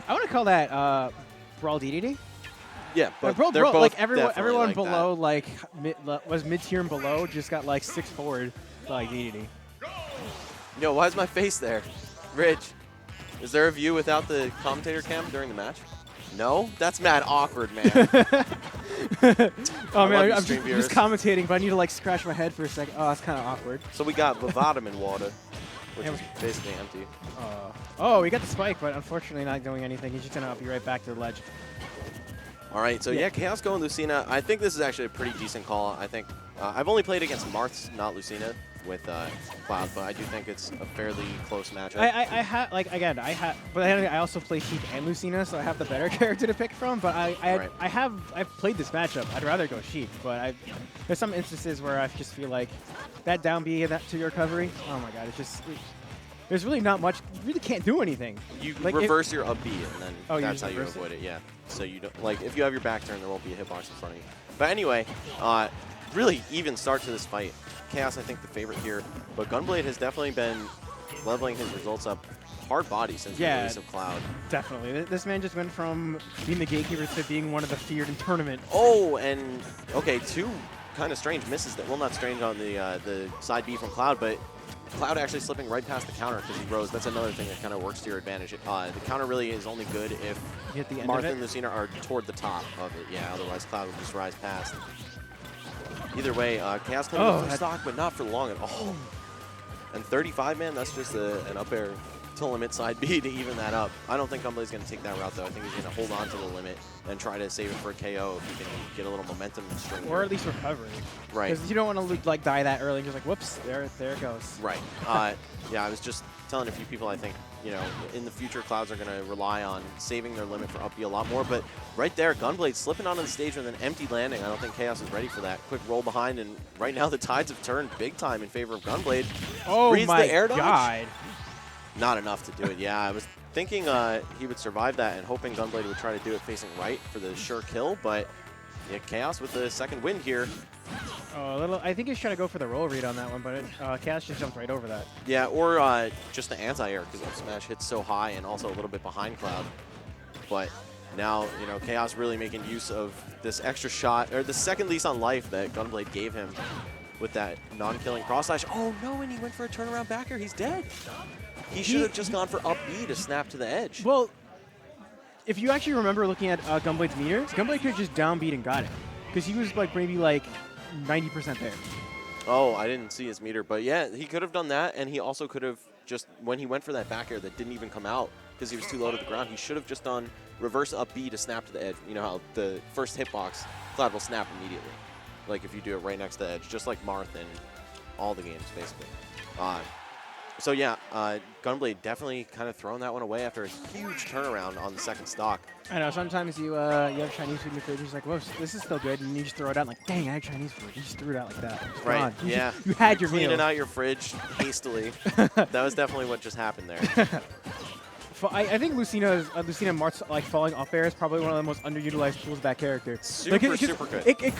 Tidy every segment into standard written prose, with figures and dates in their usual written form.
I want to call that Brawl DDD. Yeah, but Brawl, they're both like everyone like below, that. like was mid-tier and below, just got like 6 forward, like DDD. Yo, why is my face there? Rich, is there a view without the commentator cam during the match? No? That's mad awkward, man. Oh man, you, I'm stream just viewers. commentating, but I need to like scratch my head for a second. Oh, that's kind of awkward. So we got vitamin water, which Yeah, is basically empty. Oh, we got the spike, but unfortunately not doing anything. He's just gonna be right back to the ledge. All right, so yeah, Chaos going Lucina. I think this is actually a pretty decent call. I think I've only played against Marths, not Lucina, with Cloud, but I do think it's a fairly close matchup. I had like again but I also play Sheik and Lucina, so I have the better character to pick from. But I've played this matchup. I'd rather go Sheik, but there's some instances where I just feel like that down B and that to your recovery. Oh my god, there's really not much. You really can't do anything. You like reverse your up B, and then that's how you reverse avoid it. Yeah. So you don't like if you have your back turn, there won't be a hitbox in front of you. But anyway, really even start to this fight. Chaos, I think, the favorite here, but Gunblade has definitely been leveling his results up hard body since the release of Cloud. Definitely. This man just went from being the gatekeeper to being one of the feared in tournament. Oh, and okay, 2 kind of strange misses. That well, not strange on the side B from Cloud, but Cloud actually slipping right past the counter because he rose. That's another thing that kind of works to your advantage. The counter really is only good if Martha and Lucina are toward the top of it. Yeah, otherwise Cloud will just rise past. Either way, Chaos claiming for stock, but not for long at all. And 35, man, that's just an up air to limit side B to even that up. I don't think Gunblade's going to take that route, though. I think he's going to hold on to the limit and try to save it for a KO if he can get a little momentum string. Or at least recovery. Right. Because you don't want to like die that early. Just like, whoops, there it goes. Right. Yeah, I was just telling a few people I think, you know, in the future, Clouds are going to rely on saving their limit for up B a lot more. But right there, Gunblade slipping onto the stage with an empty landing. I don't think Chaos is ready for that. Quick roll behind, and right now the tides have turned big time in favor of Gunblade. Oh Reads my the air dodge. god. Not enough to do it. Yeah, I was thinking he would survive that and hoping Gunblade would try to do it facing right for the sure kill, but yeah, Chaos with the second win here. Oh, I think he's trying to go for the roll read on that one, but Chaos just jumped right over that. Yeah, or just the anti-air because up smash hits so high and also a little bit behind Cloud. But now, you know, Chaos really making use of this extra shot, or the second lease on life that Gunblade gave him with that non-killing cross slash. Oh no, and he went for a turnaround backer. He's dead. He should have just gone for up B to snap to the edge. Well, if you actually remember looking at Gunblade's meters, Gunblade could have just downbeat and got it. Because he was like maybe like 90% there. Oh, I didn't see his meter, but yeah, he could have done that, and he also could have just, when he went for that back air that didn't even come out because he was too low to the ground, he should have just done reverse up B to snap to the edge. You know how the first hitbox, Cloud will snap immediately. Like if you do it right next to the edge, just like Marth in all the games, basically. So yeah, Gunblade definitely kind of throwing that one away after a huge turnaround on the second stock. I know, sometimes you have Chinese food in your fridge, you're just like, whoa, this is still good, and you just throw it out like, dang, I had Chinese food. You just threw it out like that. Right, yeah. You had your meal. Cleaning out your fridge hastily. That was definitely what just happened there. I think Lucina and Marth's like falling off air is probably one of the most underutilized tools of that character. Super, super good. It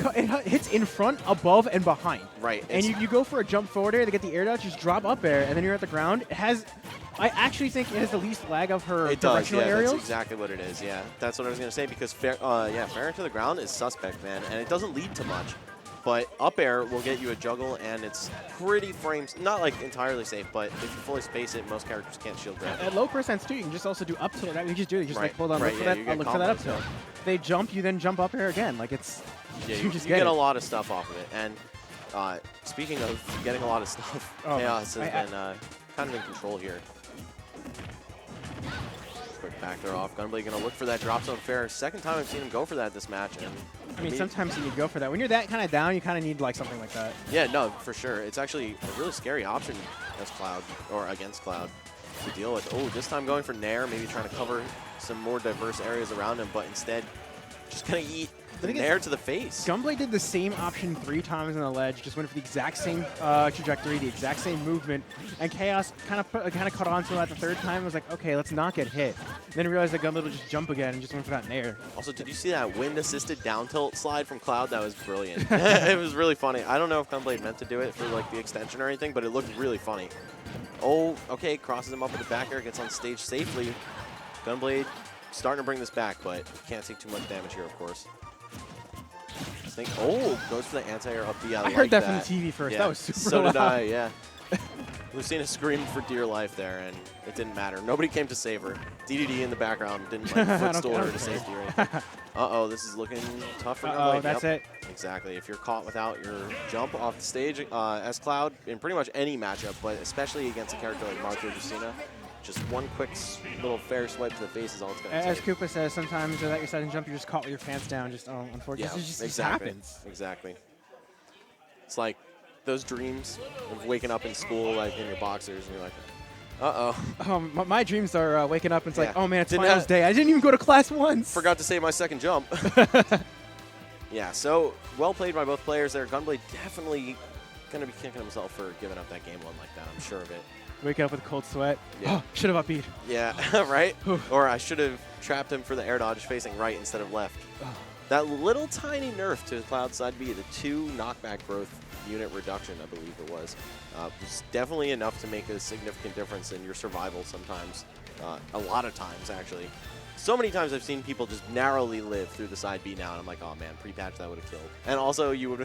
hits in front, above, and behind. Right. And you go for a jump forward air to get the air dodge, just drop up air, and then you're at the ground. I actually think it has the least lag of her directional aerials. That's exactly what it is, yeah. That's what I was going to say, because fair to the ground is suspect, man, and it doesn't lead to much. But up air will get you a juggle, and it's pretty frames, not like entirely safe, but if you fully space it, most characters can't shield grab. At low percents too, you can just also do up tilt. You just do it. You just like hold on, look for that up tilt. If they jump, you then jump up air again. Like it's you just get a lot of stuff off of it. And speaking of getting a lot of stuff, Chaos has been kind of in control here. Quick back there off. Gunblade gonna look for that drop zone fair. Second time I've seen him go for that this match, and I mean, sometimes you need to go for that. When you're that kind of down, you kind of need like something like that. Yeah, no, for sure. It's actually a really scary option as Cloud, or against Cloud, to deal with. Oh, this time going for Nair, maybe trying to cover some more diverse areas around him, but instead just gonna eat the Nair to the face. Gunblade did the same option 3 times on the ledge, just went for the exact same trajectory, the exact same movement, and Chaos kind of caught on to that the third time and was like, okay, let's not get hit. Then realized that Gunblade would just jump again and just went for that Nair. Also, did you see that wind-assisted down tilt slide from Cloud? That was brilliant. It was really funny. I don't know if Gunblade meant to do it for like the extension or anything, but it looked really funny. Oh, okay, crosses him up with the back air, gets on stage safely. Gunblade starting to bring this back, but can't take too much damage here, of course. I think, oh, goes for the anti-air up B. I heard that from the TV first. Yeah, That was super so loud. did I, yeah. Lucina screamed for dear life there, and it didn't matter. Nobody came to save her. DDD in the background didn't like footstool her to safety or anything. Uh-oh, this is looking tough for Gunblade. That's it. Exactly. If you're caught without your jump off the stage as Cloud in pretty much any matchup, but especially against a character like Martha or Lucina, just one quick little fair swipe to the face is all it's going to take. As Koopa says, sometimes without your sudden jump, you're just caught with your pants down. Just unfortunately, Yeah, it just exactly. happens. Exactly. It's like those dreams of waking up in school, like in your boxers, and you're like, uh-oh. My dreams are waking up and it's like, oh man, it's Didn't finals day. I didn't even go to class once. Forgot to save my second jump. Yeah, so well played by both players there. Gunblade definitely going to be kicking himself for giving up that game one like that. I'm sure of it. Wake up with cold sweat. Yeah. Oh, should have upbeat. Yeah, right? Or I should have trapped him for the air dodge facing right instead of left. That little tiny nerf to Cloud side B, the 2 knockback growth unit reduction, I believe it was definitely enough to make a significant difference in your survival sometimes. A lot of times, actually. So many times I've seen people just narrowly live through the side B now, and I'm like, oh man, pre-patch that would have killed. And also, you would